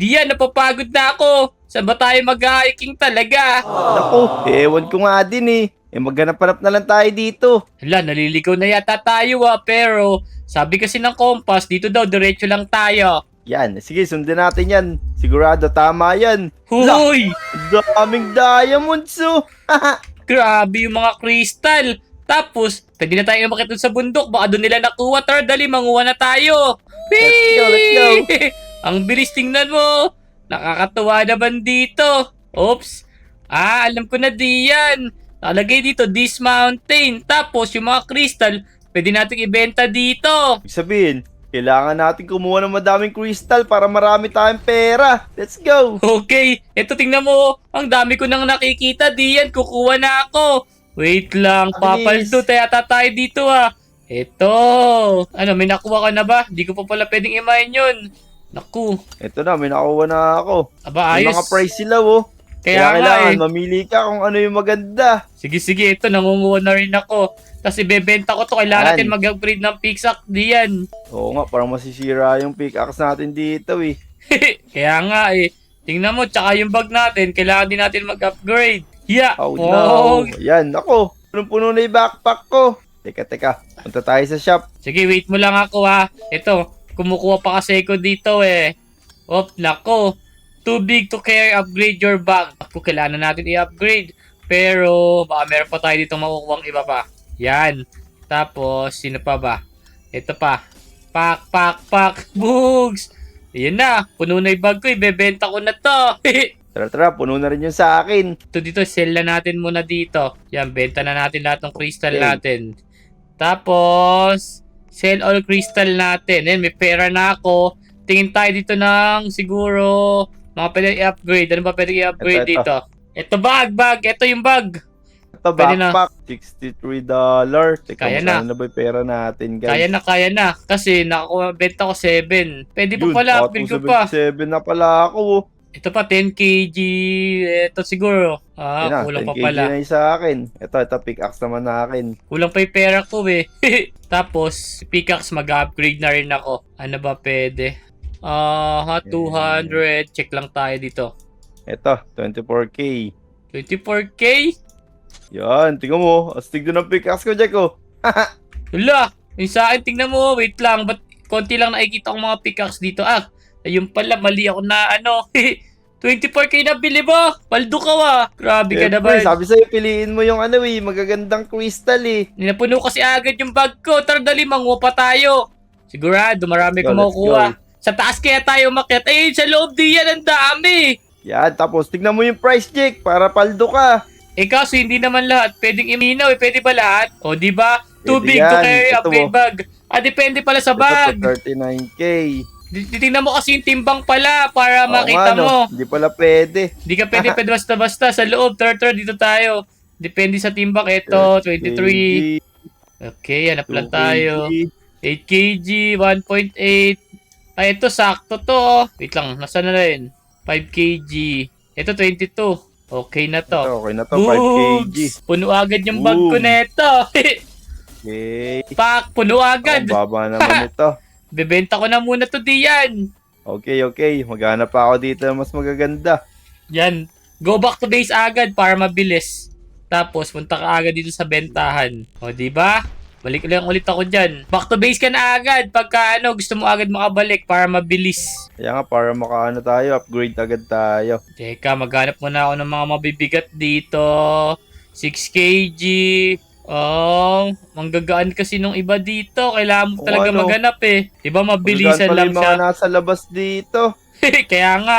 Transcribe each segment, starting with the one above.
Diyan, napapagod na ako. Saan ba tayo mag-hiking talaga? Naku, ewan ko nga din eh. Maghanap-hanap na lang tayo dito. Hala, naliligaw na yata tayo pero sabi kasi ng compass, dito daw, diretso lang tayo. Yan, sige, sundin natin yan. Sigurado tama yan. La, Huy! daming diamonds oh. Grabe yung mga crystal. Tapos, pwede na tayo umakit dun sa bundok. Baka doon nila nakuha. Tara, dali, manguha na tayo. Let's go, let's go. Ang bilis, tingnan mo. Nakakatuwa naman dito. Oops. Alam ko na diyan. Nakalagay dito, this mountain. Tapos, yung mga crystal, pwede natin ibenta dito. Ibig sabihin, kailangan natin kumuha ng madaming crystal para marami tayong pera. Let's go. Okay, eto tingnan mo. Ang dami ko nang nakikita diyan. Kukuha na ako. Wait lang, papaldo yata tayo dito Eto. Ano, may nakuha ka na ba? Di ko pa pala pwedeng imahin yun. Naku. Ito na, may nakuha na ako. Aba, May ayos. mga price sila oh. Kaya nga kailangan mamili ka kung ano yung maganda. Sige, ito, nangunguha na rin ako. Tapos ibebenta ko to. Kailangan Yan. natin mag-upgrade ng pickaxe diyan. Oo nga, parang masisira yung pickaxe natin dito eh. Kaya nga Tingnan mo, tsaka yung bag natin, kailangan din natin mag-upgrade. Yeah. Oh no. Yan, ako. Punong-puno na yung backpack ko. Teka. Punta tayo sa shop. Sige, wait mo lang ako Ito, kumukuha pa kasi ako dito Op, nako. Too big to carry, upgrade your bag. Ako, kailangan natin i-upgrade. Pero, baka meron pa tayo dito makukuha iba pa. Yan. Tapos, sino pa ba? Ito pa. Pak. Bugs! Ayan na. Puno na yung bag ko. Ibebenta ko na to. Tara, puno na rin yung sa akin. Dito, sell na natin muna dito. Yan, benta na natin lahat ng crystal Okay. natin. Tapos, sell all crystal natin. Yan, may pera na ako. Tingin tayo dito ng siguro mga pwede i-upgrade. Ano ba pwede i-upgrade Ito. dito? Ito bag. Ito yung bag. Ito, Pwede na. backpack. $63. Teka, Kaya magkano na ba yung pera natin, guys? Kaya na. Kasi nakabenta ko 7. Pwede pa Yun, pala. Upgrade ko pa. 277 na pala ako oh. Ito pa, 10 kg. Ito siguro. Yan na, Kulang 10 pa kg pala. na yung sa akin. Ito, pickaxe naman na akin. Kulang pa yung pera ko Tapos, pickaxe mag-upgrade na rin ako. Ano ba pwede? 200. Check lang tayo dito. Ito, 24K. 24k? Yan, tingnan mo. Astig doon ang pickaxe ko, Jack oh. Wala! Yung sa akin, tingnan mo. Wait lang. Ba't konti lang nakikita kong mga pickaxe dito? Ayun pala. Mali ako na 24k na bili mo! Paldo ka Grabe ka Siyempre, naman. sabi sa'yo, piliin mo yung magagandang crystal eh. Ninapuno kasi agad yung bag ko. Tara dali, manguha pa tayo. Sigurado, marami Let's ko go, makukuha. let's Sa taas kaya tayo umakyat. Sa loob diyan, ang dami. Yan, tapos tignan mo yung price, Jake, para paldo ka. Kaso hindi naman lahat pwedeng iminaw Pwede ba lahat? O, di ba? Too Pwede big to yan. carry Ito upgrade mo. bag. Depende pala sa Ito bag. to 39K. Titingnan mo kasi yung timbang pala para Oo makita nga, no? mo. Hindi pala pwede. Di ka pwede basta-basta sa loob. Tara, dito tayo. Depende sa timbang. Ito, 23. Okay, hanap lang tayo. 8 kg, 1.8. Ito, sakto to. Wait lang, nasa na rin? 5 kg. Ito, 22. Okay na to. Ito, okay na to, 5 kg. Bugs! Puno agad yung bag ko Boom. neto. Okay. Pak, puno agad. Ang baba naman ito. Bebenta ko na muna to diyan. Okay. Maghanap pa ako dito ng mas magaganda. Yan. Go back to base agad para mabilis. Tapos, punta ka agad dito sa bentahan. O, di ba? Balik lang ulit ako dyan. Back to base ka na agad. Pagka gusto mo agad makabalik para mabilis. Kaya nga, para makaano tayo, upgrade agad tayo. Teka, maghanap muna ako ng mga mabibigat dito. 6 kg. Oh, manggagaan kasi nung iba dito. Kailangan mo talaga maghanap Diba mabilisan Magandang lang pala yung siya. mga nasa labas dito. Kaya nga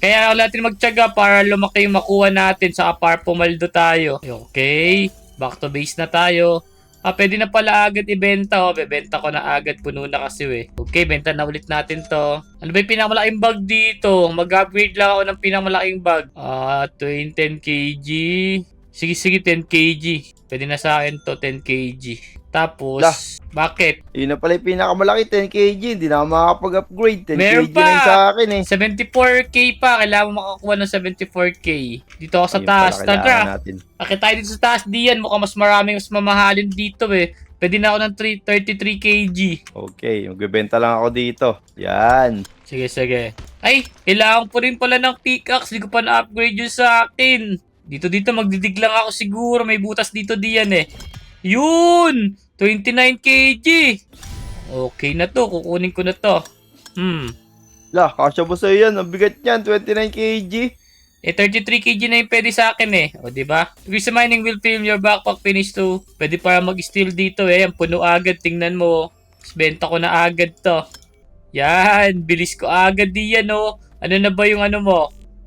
Kaya natin magtiyaga para lumaki yung makuha natin sa para pumaldo tayo. Okay, back to base na tayo. Pwede na pala agad ibenta Bebenta ko na agad, puno na kasi Okay, benta na ulit natin to. Ano ba yung pinakamalaking bag dito? Mag-upgrade lang ako ng pinakamalaking bag. 10 kg. Sige, 10 kg. Pwede na sa akin to, 10 kg. Tapos, bakit? Yun na pala yung pinakamalaki, 10 kg. Hindi na ako makakapag-upgrade. 10 Meron kg na yung sa akin 74k pa. Kailangan mo makakuha ng 74k. Dito ako sa Ayun taas. pala, kailangan Tara. natin. Akit tayo dito sa taas. Diyan. Mukhang mas maraming mas mamahalin dito Pwede na ako ng 33 kg. Okay, magbebenta lang ako dito. Yan. Sige, sige. Ay, kailangan ko rin pala ng pickaxe. Di ko pa na-upgrade yun sa akin. Dito, magdidig lang ako siguro. May butas dito diyan eh. Yun! 29 kg. Okay na to. Kukunin ko na to. Kasya ba sa'yo yan? Ang bigat niyan, 29 kg. 33 kg na yung pwede sa akin eh. O, diba? Increase mining will fill your backpack finish to. Pwede para mag-steal dito eh. Ang puno agad. Tingnan mo. Tapos benta ko na agad to. Yan. Bilis ko agad diyan oh. Ano na ba yung ano mo?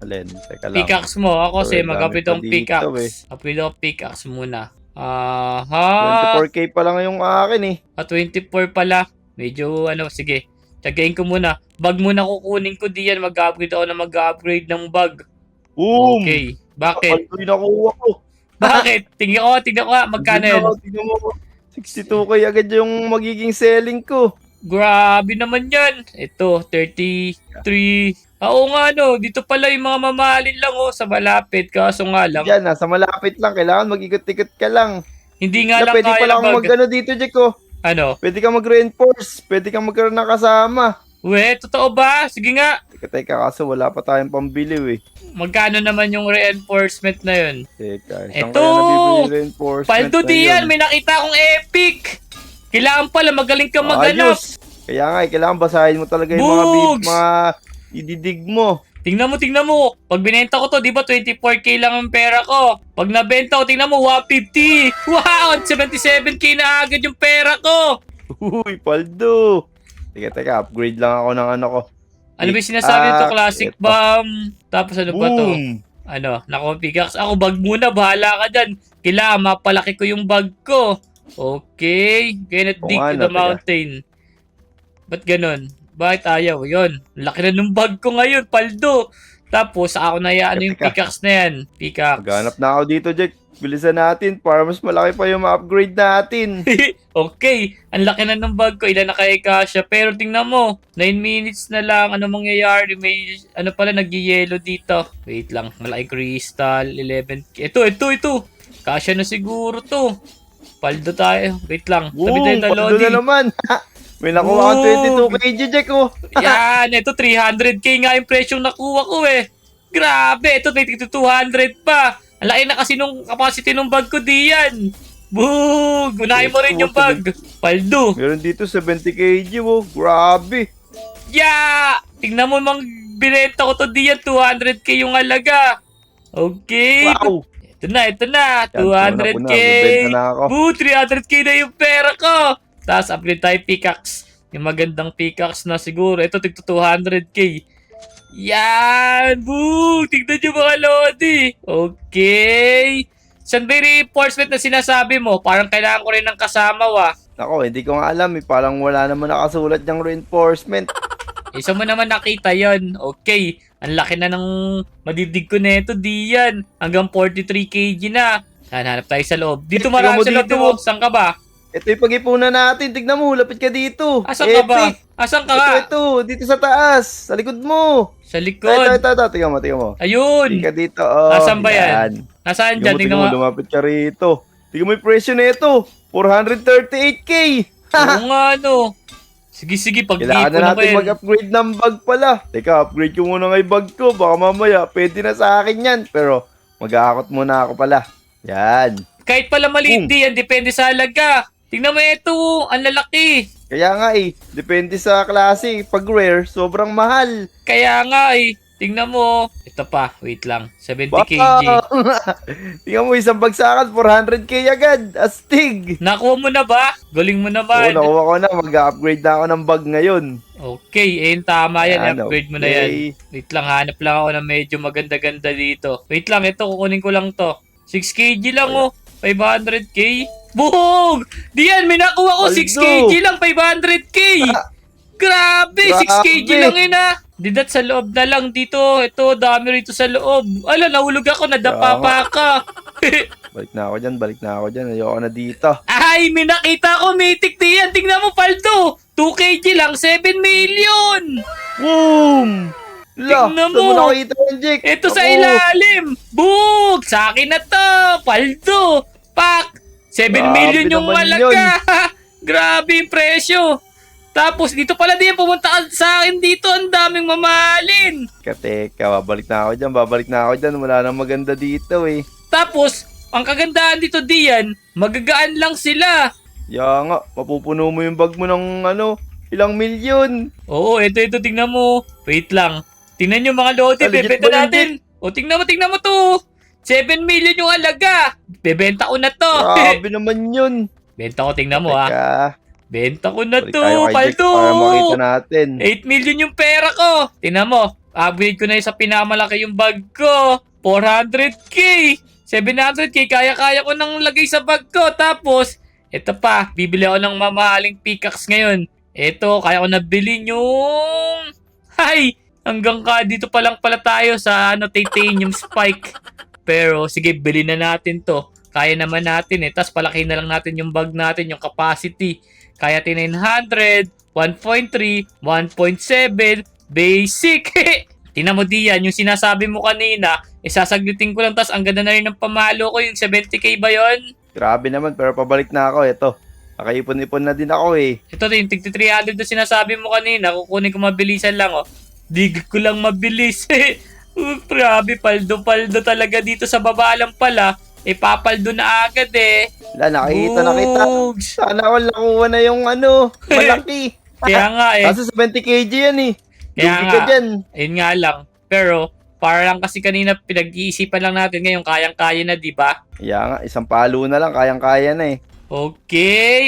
Alin, teka lang. Pickaxe mo. Ako kasi mag-upgrade akong pickaxe. Upgrade akong pickaxe muna. Aha. 24k pa lang yung akin eh. 24 pala. Medyo ano, sige. Tiyagain ko muna. Bag muna kukunin ko diyan. Mag-upgrade ako na mag-upgrade ng bag. Boom! Okay. Bakit? Ito yung nakuha ko. Bakit? Tingnan ko nga. Magkano yun? Tingnan mo. 62k agad yung magiging selling ko. Grabe naman yan. Ito, 33. Oo nga no. Dito pala yung mga mamahalin lang oh. Sa malapit. Kaso nga lang. Yan, nasa malapit lang. Kailangan mag-ikot-ikot ka lang. Hindi nga lang Pwede kaya pala akong mag-ano dito, Jack, oh. Ano? Pwede kang mag-reinforce. Pwede kang magkaroon ng kasama. We, totoo ba? Sige nga. Teka, kaso wala pa tayong pambili, eh. Magkano naman yung reinforcement na yun? Teka, Eto! saan kaya nabibili reinforcement Paldo na diyan, yun? may nakita akong epic! Kailangan pala, magaling ka maghanap. Ayos. Kaya nga, kailangan basahin mo talaga yung Bugs! mga ididig mo. Tingnan mo. Pag binenta ko to, di ba 24k lang ang pera ko? Pag nabenta ko, tingnan mo, 150! Wow! 77k na agad yung pera ko! Uy, Paldo. Teka, upgrade lang ako ng ano ko. Ano ba yung sinasabi nito? Classic eto. bomb. Tapos ano ba to? Boom! Ano? Naku, pickaxe. Ako, bag muna. Bahala ka dyan. Kailangan mapalaki ko yung bag ko. Okay. Cannot dig to the mountain. Ba't ganun? Bakit ayaw? Yun. Laki na ng bag ko ngayon, Paldo. Tapos, ako na yan. Ano yung pickaxe na yan? Pickaxe. Maghanap na ako dito, Jack. Bilisan natin para mas malaki pa yung ma-upgrade natin. Okay. Ang laki na ng bag ko. Ilan na kaya kasya. Pero tingnan mo. 9 minutes na lang. Ano mangyayari? May ano pala nag-yellow dito. Wait lang. Malaking crystal. 11. Ito. Kasya na siguro to. Paldo tayo. Wait lang. Tabi tayo na Paldo Lodi. na naman. May nakuha kang 22 kg, Jack, oh. Yan. Ito 300k nga yung presyong nakuha ko eh. Grabe. Ito may 200 pa. Ang laki na kasi nung capacity ng bag ko diyan. Boog! Unahin mo rin yung bag. Paldo. Meron dito 70 kg, oh. Grabe. Yeah! Tingnan mo mang binenta ko to diyan. 200k yung halaga. Okay. Wow. Ito na. 200k. Bibenta na ako. Boo! 300k na yung pera ko. Tapos upgrade tayo pickaxe. Yung magandang pickaxe na siguro. Ito tigto 200k. Yan! Boo! Tignan nyo mga Lodi. Okay. Saan ba yung reinforcement na sinasabi mo? Parang kailangan ko rin ng kasama Ako, hindi ko nga alam, eh. Parang wala naman nakasulat ng reinforcement. Isa mo naman nakita yon. Okay. Ang laki na ng madidig ko neto diyan. Hanggang 43 kg na. Hanap tayo sa loob. Dito marami sa loob dito. mo. Saan ka ba? Ito yung pag-ipunan natin. Tignan mo, lapit ka dito. Asan ka ba? Asan ka nga? Ito, dito sa taas. Sa likod mo. Sa likod. Ito. Tingnan mo. Ayun. Tingnan ka dito. Oh, Nasaan ba yan? Nasaan dyan? Tingnan mo, lumapit ka rito. Tingnan mo yung presyo na ito. 438k. Oo nga, no. Sige, pag-ipon Kailangan na ako natin yan. mag-upgrade ng bag pala. Teka, upgrade ko muna ng bag ko. Baka mamaya, pwede na sa akin yan. Pero, mag-aakot muna ako pala. Yan. Kahit pala maliit di yan, depende sa halaga. Tingnan mo ito, ang lalaki. Kaya nga depende sa klase. Pag rare, sobrang mahal. Kaya nga tingnan mo. Ito pa, wait lang. 70 kg. Tingnan mo, isang bagsakan, 400k agad. Astig. Nakuha mo na ba? Galing mo Oo, naman. nakuha ko na. Mag-upgrade na ako ng bag ngayon. Okay, tama yan. Upgrade mo na okay. yan. Wait lang, hanap lang ako ng medyo maganda-ganda dito. Wait lang, ito, kukunin ko lang to. 6 kg lang 500k. Buhog! Diyan, may nakuha ko 6 kg lang, 500k. Grabe, 6 kg lang yun Didat sa loob na lang dito. Ito, dami rito sa loob. Ala, nahulog ako, nadapa pa ka. Balik na ako dyan. Ayoko na dito. Ay, may nakita ko, mythic diyan. Tingnan mo, Paldo. 2 kg lang, 7 million. Boom! Tingnan mo. Saan mo nakita yan, Jake? Ito sa ilalim. Bug! Sa akin na to. Paldo. Pak. 7 Grabe million yung naman halaga. Grabe yung presyo. Tapos dito pala din pumunta ka sa akin dito. Ang daming mamahalin. Teka, babalik na ako dyan. Wala nang maganda dito eh. Tapos, ang kagandahan dito diyan, magagaan lang sila. Ya nga, mapupuno mo yung bag mo ng ilang milyon. Oo, ito, tingnan mo. Wait lang. Tingnan nyo mga lodi, Legit bebenta ba yun, natin. O, tingnan mo to. 7 million yung halaga. Bebenta ko na to. Grabe naman yun. Benta ko, tingnan mo ha. Teka, Benta ko na balik to, tayo kay Jack paldo. para makita natin. 8 million yung pera ko. Tingnan mo, upgrade ko na yung sa pinamalaki yung bag ko. 400k. 700k, kaya-kaya ko nang lagay sa bag ko. Tapos, ito pa, bibili ako ng mamahaling pickaxe ngayon. Ito, kaya ko nabili yung... Hay! Hanggang dito pa lang pala tayo sa titanium spike. Pero, sige, bili na natin to. Kaya naman natin eh. Tapos, palaki na lang natin yung bag natin, yung capacity. Kaya 900, 1.3, 1.7, basic. Tingnan mo diyan, yung sinasabi mo kanina, sasagutin ko lang, tas ang ganda na rin ng pamalo ko, yung 70k ba yun? Grabe naman, pero pabalik na ako. Ito, nakaipon-ipon na din ako eh. Ito yung tig 300 na sinasabi mo kanina, kukunin ko mabilisan lang oh. Dig ko lang mabilis. Grabe, paldo talaga dito sa baba lang pala. Papaldo na agad eh. Wala, nakita. Bugs. Sana all nakuha na yung malaki. Kaya nga eh. Kaso 70 kg yan eh. Kaya Lugi nga. ka dyan. Ayun nga lang. Pero, para lang kasi kanina pinag-iisipan lang natin ngayon, kayang-kaya na, di ba? Kaya nga, isang palo na lang, kayang-kaya na eh. Okay,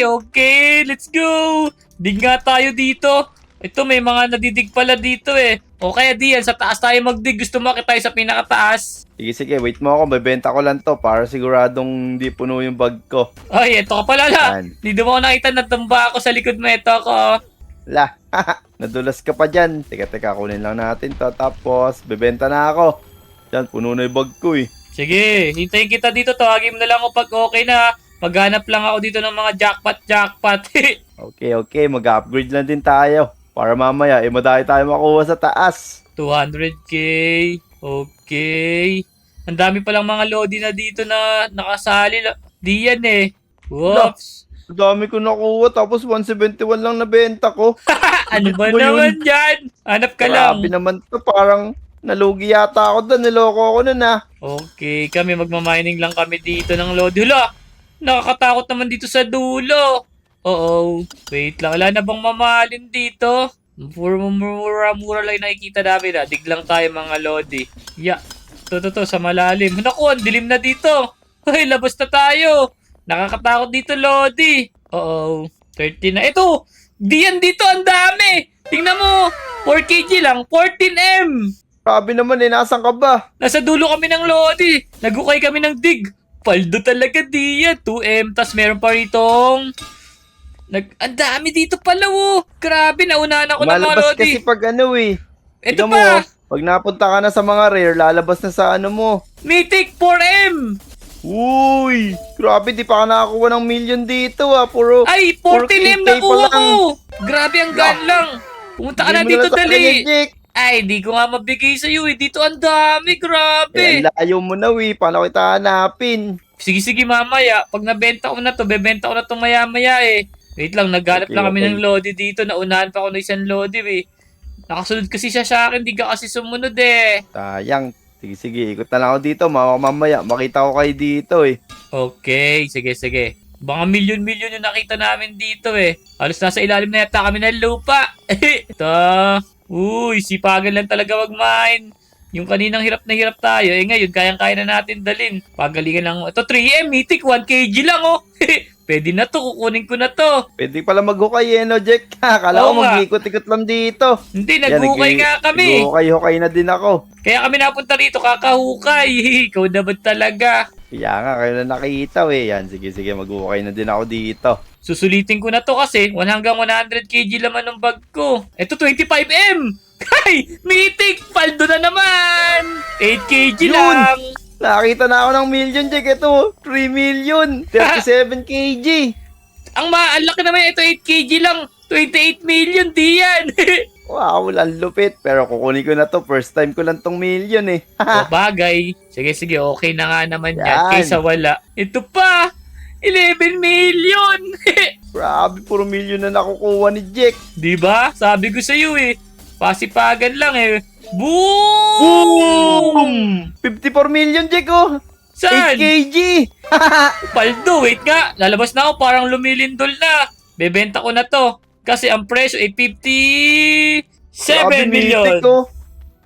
let's go! Dig nga tayo dito. Ito, may mga nadidig pala dito eh. O kaya diyan, sa taas tayo magdig. Gusto mo tayo sa pinakataas? Sige, wait mo ako, bebenta ko lang to para siguradong hindi puno yung bag ko. Ay, eto ka pala la. Yan. Hindi mo ako nakita, natumba ako sa likod mo. Ito ako. La, nadulas ka pa dyan. Teka, kunin lang natin to. Tapos, bebenta na ako. Yan, puno na yung bag ko eh. Sige, hintayin kita dito. Tawagin mo na lang ako pag okay na. Maghanap lang ako dito ng mga jackpot. Okay, mag-upgrade lang din tayo. Para mamaya, madami tayo makuha sa taas. 200k. Okay. Ang dami palang mga lodi na dito na nakasali. Di yan eh. Whoops. Ang dami ko nakuha, tapos 171 lang nabenta ko. Ano ba Ano yun? naman yan? Hanap ka lang. Grabe naman to, parang nalugi yata ako doon, niloko ako nun ah. Okay, kami magmamining lang kami dito ng lodi. Hala! Nakakatakot naman dito sa dulo. Oo. Wait lang. Wala na bang mamahalin dito? Mura lang nakikita namin ah. Dig lang tayo mga lodi. Yeah. To, sa malalim. Naku, ang dilim na dito. Hoy, labas na tayo. Nakakatakot dito, lodi. Oo. 30 na. Ito! Diyan dito, ang dami! Tingnan mo! 4kg lang, 14M! Grabe naman eh, nasan ka ba? Nasa dulo kami ng lodi. Nagukay kami ng dig. Paldo talaga diyan. 2M. Tas meron pa ritong... Ang dami dito pala oh. Grabe, naunahan ako ng mga Malabas lodi. kasi pag Ito tignan pa. mo, pag napunta ka na sa mga rare, lalabas na sa mo. Mythic 4M. Uy, grabe, di pa ka nakakuha ng million dito ah. Puro, Ay, 14M 4K nakuha pa lang. ko. Grabe, ang gaan lang. Pumunta ka na Bigyan mo dito, lang sa dali. kanya, Jake. Ay, di ko nga mabigay sa'yo eh. Dito ang dami, grabe. Ang layo mo na paano kita hanapin? Sige, mamaya. Pag nabenta ko na to, bebenta ko na to maya-maya eh. Wait lang, naghanap lang kami ng lodi dito. Naunahan pa ako ng isang lodi eh. Nakasunod kasi siya sa akin, di ka kasi sumunod eh. Sayang. Sige, ikot na lang ako dito. Mamaya, makita ko kayo dito eh. Okay, sige. Baka milyon-milyon yung nakita namin dito eh. Halos nasa ilalim na yata kami ng lupa. Ito. Uy, sipagan lang talaga mag-mine. Yung kaninang hirap na hirap tayo, ngayon kayang-kaya na natin dalin. Pagalingan lang. Ito 3M, mythic, 1kg lang oh. Pwede na to, kukunin ko na to. Pwede pala maghukay no, Jack? Kala Oo ko nga. mag-ikot-ikot lang dito. Hindi, naghukay nga kami. Naghukay-hukay na din ako. Kaya kami napunta rito, kakahukay. Ikaw na ba talaga? Kaya nga, kayo na nakita Yan, sige, maghukay na din ako dito. Susulitin ko na to kasi 1 hanggang 100kg laman ng bag ko. Ito 25M! Ay! Mythic! Paldo na naman! 8kg Yun! lang! Nakita na ako ng million, Jack. Ito, 3 million. 37 kg. Ang laki naman ito, 8kg lang. 28 million, di yan. Wow, walang lupit. Pero kukunin ko na to. First time ko lang tong million eh. O bagay. Sige, okay na nga naman yan. Yan. Kaysa wala. Ito pa! 11 million! Grabe, puro milyon na nakukuha ni Jack. Diba? Sabi ko sa'yo eh. Pasipagan lang eh. Boom! 54 million, Jack, oh! 8 Saan? kg! Paldo, wait nga. Lalabas na ako, parang lumilindol na. Bebenta ko na to. Kasi ang presyo ay 57 Grabe, million. mythic, oh.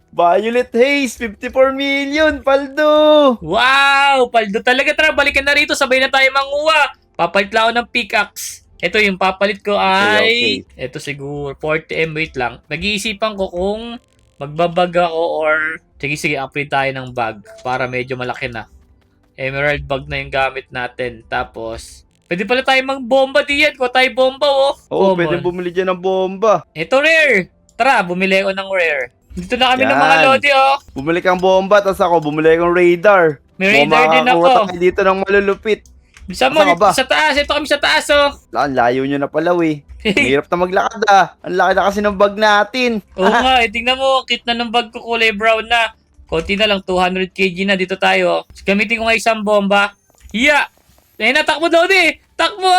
Violet Haze, 54 million, Paldo! Wow! Paldo talaga. Tara, balikan na rito. Sabay na tayo manguha. Papalit lang ako ng pickaxe. Ito yung papalit ko ay... Okay. Ito siguro, 40M. Wait lang. Nag-iisipan ko kung magbabag ako or... Sige, upgrade tayo ng bag para medyo malaki na. Emerald bag na yung gamit natin. Tapos, pwede pala tayo mag-bomba diyan. Kuha tayo bomba, oh. Oo, Common. pwede bumili dyan ng bomba. Ito rare. Tara, bumili ako ng rare. Dito na kami ng Yan. mga lodi, oh. Bumili kang bomba, tapos ako bumili akong radar. May radar din ako. Makakuha tayo dito ng malulupit. Bisa mo, Saan ka ba? sa taas. Ito kami sa taas, oh. Ang layo nyo na pala, eh. Ang hirap na maglakad, ah. Ang laki na kasi ng bag natin. Oo nga, tingnan mo. Kit na ng bag ko, kulay brown na. Konti na lang, 200 kg na dito tayo. Gamitin ko nga isang bomba. Hiya! Ayun na, takbo daw di! Takbo!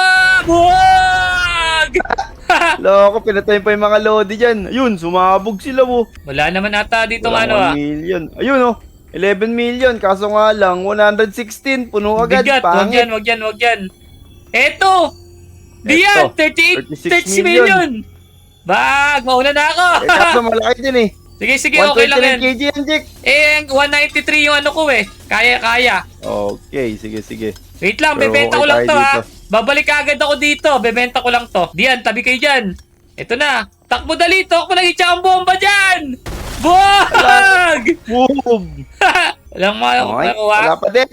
Buwag! Loko, pinatayin pa yung mga lodi dyan. Ayun, sumabog sila, oh. Wala naman ata dito Walang ano ah. 1 million. Ayun, oh. 11 million. Kaso nga lang, 116. Puno agad. Bigat, wag yan, Pangit. wag yan, wag yan. Eto! Diyan, 36 million. million. Bag, mauna na ako. Eh, kaso malaki din, eh. Sige, okay lang yan. 129 kg yan, Jack. Eh, 193 yung ano ko eh. Kaya. Okay, sige. Wait lang, Pero bebenta ko okay lang to tayo ha. dito. Babalik agad ako dito. Bebenta ko lang to. Diyan, tabi kayo dyan. Ito na. Takbo dali. Takbo na hitsa ang bomba dyan. Buwag! Boom! Walang Okay, makuha. wala pa din.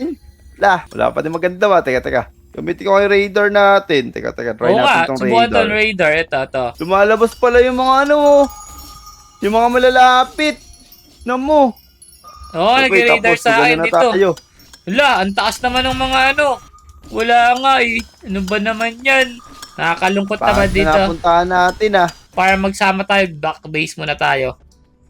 Wala pa din maganda ba? Teka. Gamitin ko yung radar natin. Teka, try Oo nga, natin tong subukan radar. tong radar. Ito. Lumalabas pala yung mga ano mo. Yung mga malalapit. Namo. Oo, nag-radar sa akin dito. Tayo. Wala, ang taas naman ng mga ano. Wala nga eh. Ano ba naman yan? Nakakalungkot naman Paano dito. napuntahan natin Para magsama tayo, back to base muna tayo.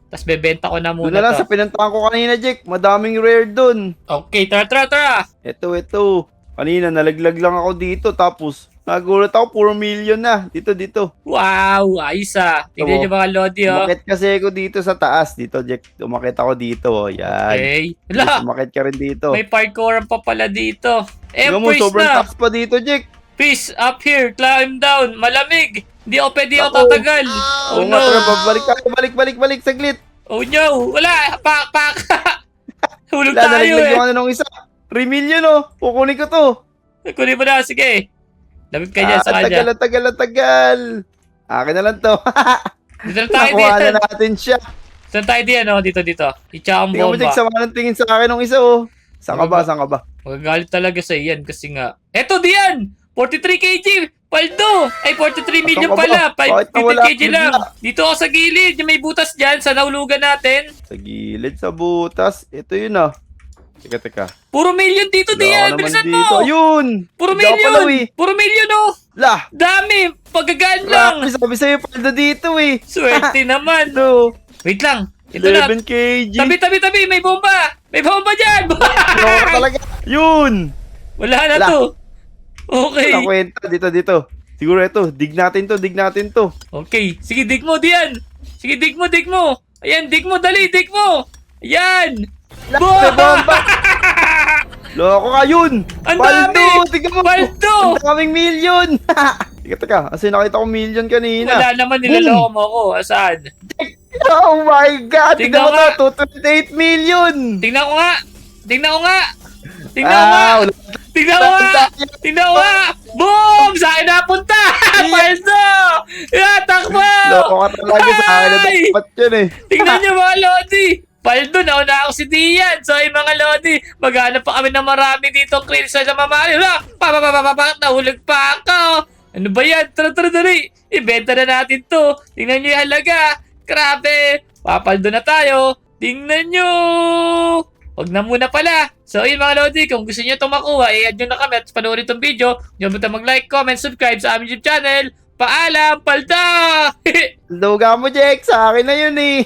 Tapos bebenta ko na Doon muna na lang to. sa pinuntahan ko kanina, Jack. Madaming rare doon. Okay, tara. Ito. Kanina, nalaglag lang ako dito. Tapos, nagulat ako, puro million na. Dito. Wow, ayos ah. Tignan Oo. niyo mga lodi oh. Umakit kasi ako dito sa taas. Dito, Jack. Umakit ako dito. Oh. Yan. Okay. Wala, Umakit ka rin dito. may parkour pa pala dito. Eh, Tingnan mo, please sobrang na. taas pa dito, Jack. Peace, up here, climb down. Malamig. Hindi ako pwede ako Ako. tatagal. Oh Oo nga, no. tara, balik tayo. Balik, saglit. Oh no. Wala, pak. Hulog Wala, tayo nalaglag eh. yung ano nung isa. 3 million, oh. Kukunin ko to. Kunin mo na, sige. Labit ka dyan sa kanya. Tagal. Akin na lang to. Dito na tayo Nakuha diyan. na natin siya. Saan tayo diyan, oh? Dito. Itsa ang Tingnan mo, Jack, bomba. sama ng tingin sa akin nung isa, oh. Saan ka ba? Magagalit talaga sa iyan kasi nga. Eto diyan! 43 kg! Paldo! Ay, 43 million Saan ka ba? pala! Bakit 50 nawala kg ka lang! bigla? Dito ako sa gilid! Yung may butas dyan sa naulugan natin! Sa gilid, sa butas. Ito yun, ah. Teka. Puro million dito Wala diyan! ka naman Bilisan dito. mo! Ayun! Puro Hindi ako palaw, million! eh. Puro million oh! Lah! Dami! Pagagaan lang! Grabe, sabi sa'yo, paldo dito, eh. Swerte naman! Ito. Wait lang! Ito na! 11 kg. Tabi! May bomba! May bomba dyan! Ano ka talaga? Yun! Wala na Wala. to! Okay! Wala kwenta. Dito. Siguro ito. Dig natin to. Okay. Sige, dig mo diyan. Sige, dig mo. Ayan, dig mo. Dali, dig mo. Ayan. Lah, may bomba! Loko ka yun! Ang Paldo! dami! Tignan mo! Paldo! Ang daming million! Teka. Kasi nakita ko million kanina. Wala naman, nilaloko mo ako. Saan? Oh my God! Tignan Tignan mo nga. to! 228 million! Tingnan ko nga. Tingnan ko nga. Wala. Tingnan ko nga. Boom! Sa akin napunta! Paldo! Takbo! Loko ka talaga sa akin na Ay! dapat yun eh. Tingnan nyo mga Lodi! Paldo, nauna ako si Dian. So, yung mga Lodi, maghanap pa kami ng marami dito ang clear sa mamali. Nahulog pa ako. Ano ba yan? Tara, dali. Ibenta na natin to. Tingnan nyo yung halaga. Grabe. Papaldo na tayo. Tingnan nyo. Huwag na muna pala. So, yun mga Lodi, kung gusto nyo itong makuha, i-add nyo na kami at panoorin itong video. Huwag mo mag-like, comment, subscribe sa aming YouTube channel. Paalam, palda! Luga mo, Jack. Sa akin na yun eh.